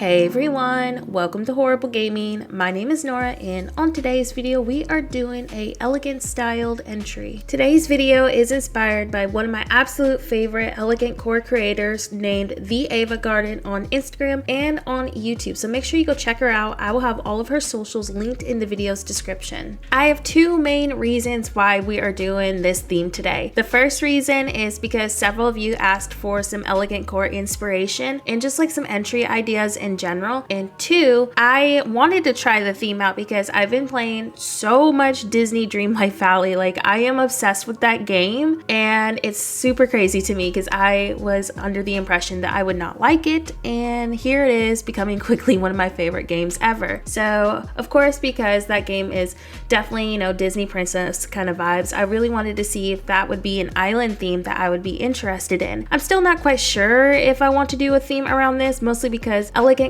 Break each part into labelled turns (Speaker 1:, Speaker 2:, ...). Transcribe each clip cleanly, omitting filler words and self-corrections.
Speaker 1: Hey everyone, welcome to Horrible Gaming. My name is Nora and on today's video we are doing a elegant styled entry. Today's video is inspired by one of my absolute favorite elegantcore creators named The Ava Garden on Instagram and on YouTube, so make sure you go check her out. I will have all of her socials linked in the video's description. I have two main reasons why we are doing this theme today. The first reason is because several of you asked for some elegantcore inspiration and just like some entry ideas in general, and two, I wanted to try the theme out because I've been playing so much Disney Dreamlight Valley. Like, I am obsessed with that game and it's super crazy to me because I was under the impression that I would not like it, and here it is becoming quickly one of my favorite games ever. So of course, because that game is definitely, Disney princess kind of vibes, I really wanted to see if that would be an island theme that I would be interested in. I'm still not quite sure if I want to do a theme around this, mostly because elegantcore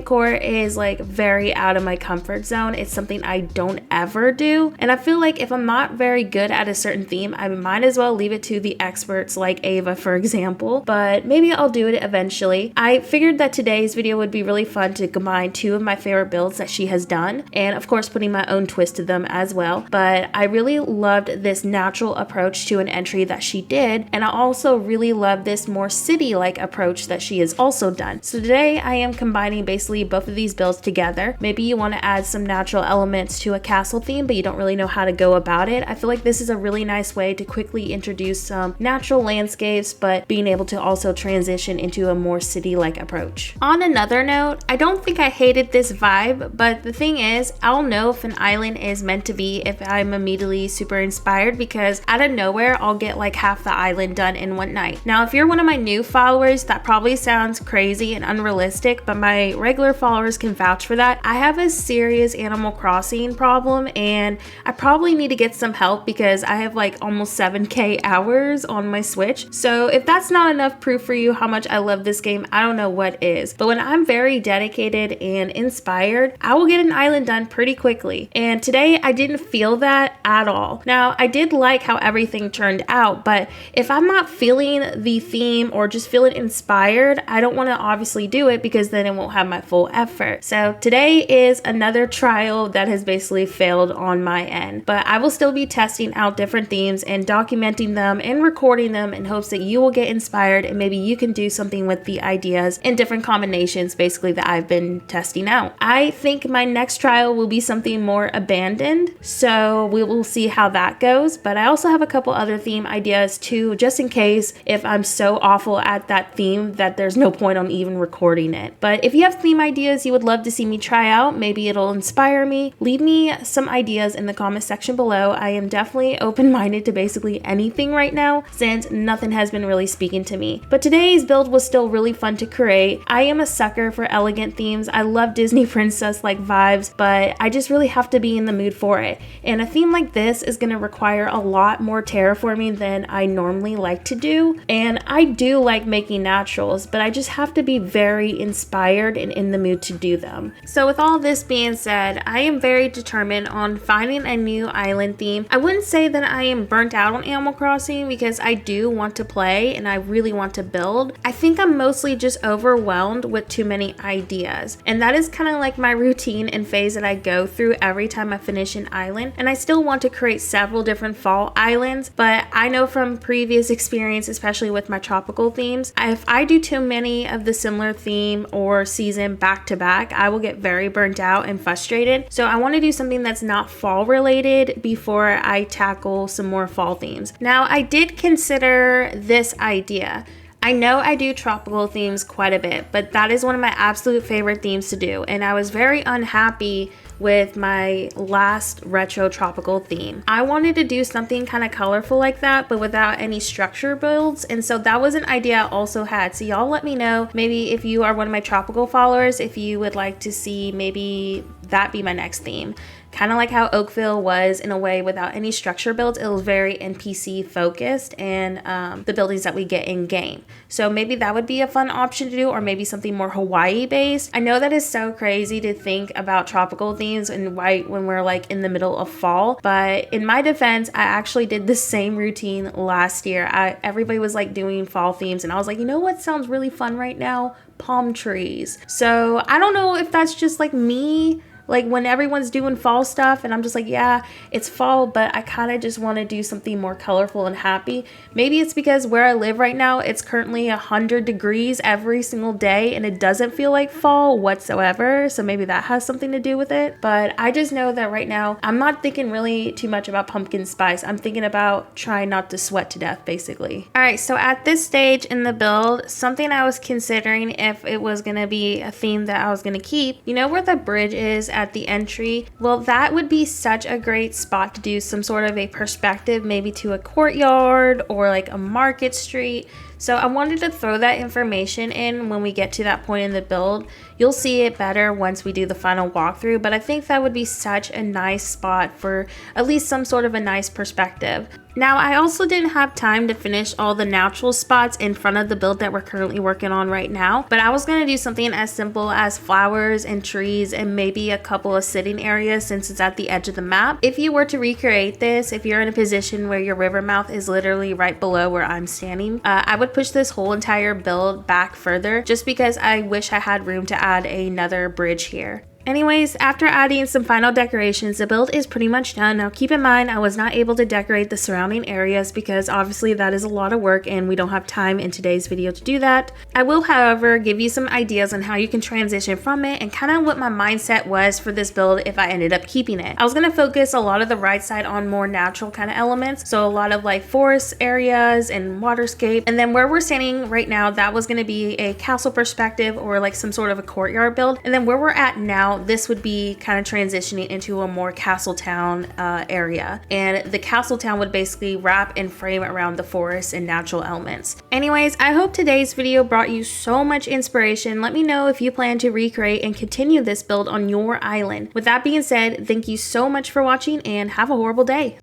Speaker 1: is like very out of my comfort zone. It's something I don't ever do, and I feel like if I'm not very good at a certain theme, I might as well leave it to the experts like Ava, for example, but maybe I'll do it eventually. I figured that today's video would be really fun to combine two of my favorite builds that she has done, and of course putting my own twist to them as well. But I really loved this natural approach to an entry that she did, and I also really love this more city-like approach that she has also done. So today I am combining basically both of these builds together. Maybe you want to add some natural elements to a castle theme, but you don't really know how to go about it. I feel like this is a really nice way to quickly introduce some natural landscapes, but being able to also transition into a more city-like approach. On another note, I don't think I hated this vibe, but the thing is, I'll know if an island is meant to be if I'm immediately super inspired, because out of nowhere, I'll get like half the island done in one night. Now, if you're one of my new followers, that probably sounds crazy and unrealistic, but my regular followers can vouch for that. I have a serious Animal Crossing problem, and I probably need to get some help because I have like almost 7k hours on my Switch. So if that's not enough proof for you how much I love this game, I don't know what is. But when I'm very dedicated and inspired, I will get an island done pretty quickly. And today I didn't feel that at all. Now, I did like how everything turned out, but if I'm not feeling the theme or just feeling inspired, I don't want to obviously do it because then it won't have my full effort. So today is another trial that has basically failed on my end, but I will still be testing out different themes and documenting them and recording them in hopes that you will get inspired and maybe you can do something with the ideas and different combinations basically that I've been testing out. I think my next trial will be something more abandoned, so we will see how that goes, but I also have a couple other theme ideas too, just in case if I'm so awful at that theme that there's no point on even recording it. But if you have theme ideas you would love to see me try out, maybe it'll inspire me, leave me some ideas in the comment section below. I am definitely open-minded to basically anything right now since nothing has been really speaking to me. But today's build was still really fun to create. I am a sucker for elegant themes. I love Disney princess like vibes, but I just really have to be in the mood for it. And a theme like this is going to require a lot more terraforming than I normally like to do. And I do like making naturals, but I just have to be very inspired and in the mood to do them. So with all this being said, I am very determined on finding a new island theme. I wouldn't say that I am burnt out on Animal Crossing because I do want to play and I really want to build. I think I'm mostly just overwhelmed with too many ideas. And that is kind of like my routine and phase that I go through every time I finish an island. And I still want to create several different fall islands, but I know from previous experience, especially with my tropical themes, if I do too many of the similar theme or season back to back, I will get very burnt out and frustrated. So I want to do something that's not fall related before I tackle some more fall themes. Now, I did consider this idea. I know I do tropical themes quite a bit, but that is one of my absolute favorite themes to do, and I was very unhappy with my last retro tropical theme. I wanted to do something kind of colorful like that, but without any structure builds, and so that was an idea I also had. So y'all let me know, maybe if you are one of my tropical followers, if you would like to see maybe that be my next theme. kind of like how Oakville was in a way without any structure builds. It was very NPC focused and the buildings that we get in game. So maybe that would be a fun option to do, or maybe something more Hawaii based. I know that is so crazy to think about tropical themes and white when we're like in the middle of fall, but in my defense, I actually did the same routine last year. Everybody was like doing fall themes and I was like, you know what sounds really fun right now? Palm trees. So I don't know if that's just like me, like when everyone's doing fall stuff and I'm just like, yeah, it's fall, but I kind of just want to do something more colorful and happy. Maybe it's because where I live right now, it's currently 100 degrees every single day and it doesn't feel like fall whatsoever. So maybe that has something to do with it. But I just know that right now I'm not thinking really too much about pumpkin spice. I'm thinking about trying not to sweat to death, basically. All right, so at this stage in the build, something I was considering if it was going to be a theme that I was going to keep, you know where the bridge is at the entry? Well, that would be such a great spot to do some sort of a perspective, maybe to a courtyard or like a market street. So I wanted to throw that information in when we get to that point in the build. You'll see it better once we do the final walkthrough, but I think that would be such a nice spot for at least some sort of a nice perspective. Now, I also didn't have time to finish all the natural spots in front of the build that we're currently working on right now, but I was going to do something as simple as flowers and trees and maybe a couple of sitting areas since it's at the edge of the map. If you were to recreate this, if you're in a position where your river mouth is literally right below where I'm standing, I would push this whole entire build back further just because I wish I had room to add another bridge here. Anyways, after adding some final decorations, the build is pretty much done. Now keep in mind, I was not able to decorate the surrounding areas because obviously that is a lot of work and we don't have time in today's video to do that. I will, however, give you some ideas on how you can transition from it and kind of what my mindset was for this build if I ended up keeping it. I was going to focus a lot of the right side on more natural kind of elements, so a lot of like forest areas and waterscape, and then where we're standing right now, that was going to be a castle perspective or like some sort of a courtyard build, and then where we're at now, this would be kind of transitioning into a more castle town area, and the castle town would basically wrap and frame around the forest and natural elements. Anyways, I hope today's video brought you so much inspiration. Let me know if you plan to recreate and continue this build on your island. With that being said, thank you so much for watching and have a horrible day.